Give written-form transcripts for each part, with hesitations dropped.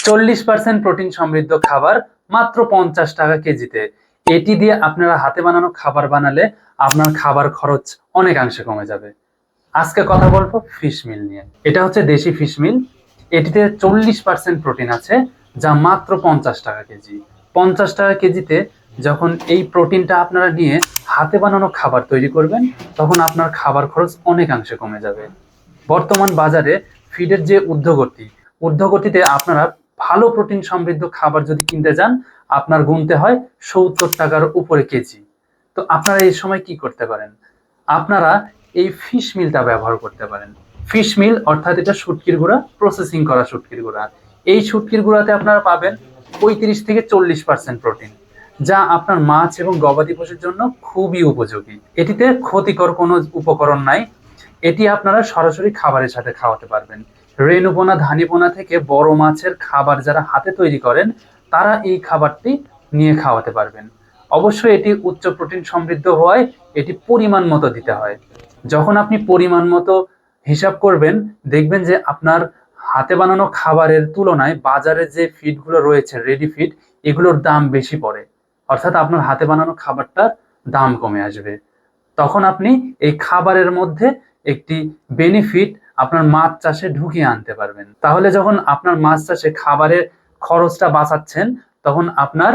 40% protein সমৃদ্ধ খাবার মাত্র 50 টাকা কেজিতে। এটি দিয়ে আপনারা হাতে বানানো খাবার বানালে আপনার খাবার খরচ অনেকাংশে কমে যাবে। আজকে কথা বলবো ফিশ মিল নিয়ে। এটা হচ্ছে দেশি ফিশ মিল। এটিতে 40% প্রোটিন আছে, যা মাত্র 50 টাকা কেজি। 50 টাকা কেজিতে যখন এই প্রোটিনটা আপনারা নিয়ে হাতে বানানো খাবার তৈরি করবেন, তখন আপনার খাবার খরচ অনেকাংশে কমে যাবে। বর্তমান বাজারে ফিডের যে ঊর্ধ্বগতিতে আপনারা ভালো প্রোটিন সমৃদ্ধ খাবার যদি কিনতে যান, আপনার গুনতে হয় 70 টাকার উপরে কেজি। তো আপনারা এই সময় কি করতে পারেন? আপনারা এই ফিশ মিলটা ব্যবহার করতে পারেন। ফিশ মিল অর্থাৎ এটা শুটকির গুঁড়া, প্রসেসিং করা শুটকির গুঁড়া। এই শুটকির গুঁড়াতে আপনারা পাবেন 35 থেকে 40% প্রোটিন, যা আপনার মাছ এবং গবাদি পশুর জন্য খুবই উপযোগী। এটিতে ক্ষতিকর কোনো উপকরণ নাই। এটি আপনারা সরাসরি খাবারের সাথে খাওয়াতে পারবেন। রেণুপোনা, ধানীপোনা থেকে বড় মাছের খাবার যারা হাতে তৈরি করেন, তারা এই খাবারটি নিয়ে খাওয়াতে পারবেন। অবশ্যই এটি উচ্চ প্রোটিন সমৃদ্ধ হওয়ায় এটি পরিমাণ মতো দিতে হয়। যখন আপনি পরিমাণ মতো হিসাব করবেন, দেখবেন যে আপনার হাতে বানানো খাবারের তুলনায় বাজারে যে ফিডগুলো রয়েছে, রেডি ফিড, এগুলোর দাম বেশি পড়ে। অর্থাৎ আপনার হাতে বানানো খাবারটার দাম কমে আসবে। তখন আপনি এই খাবারের মধ্যে একটি বেনিফিট আপনার মাছ চাষে ঢুকিয়ে আনতে পারবেন। তাহলে যখন আপনার মাছ চাষে খাবারের খরচটা বাঁচাচ্ছেন, তখন আপনার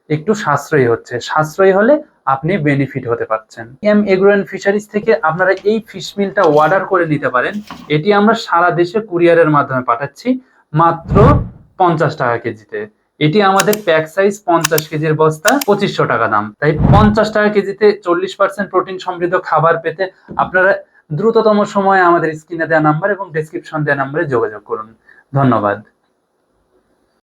একটু সাশ্রয়ী হচ্ছে। সাশ্রয়ী হলে আপনি বেনিফিট হতে পারছেন। এম এগ্রো অ্যান্ড ফিশারিজ থেকে আপনারা এই ফিশ মিলটা অর্ডার করে নিতে পারেন। এটি আমরা সারা দেশে কুরিয়ারের মাধ্যমে পাঠাচ্ছি মাত্র 50 টাকা কেজিতে। এটি আমাদের প্যাক সাইজ 50 কেজির বস্তা, 2500 টাকা দাম। তাই 50 টাকা কেজিতে 40% প্রোটিন সমৃদ্ধ খাবার পেতে আপনারা দ্রুততম সময়ে আমাদের স্ক্রিনে দেওয়া নাম্বার এবং ডেসক্রিপশন দেওয়া নাম্বারে যোগাযোগ করুন। ধন্যবাদ।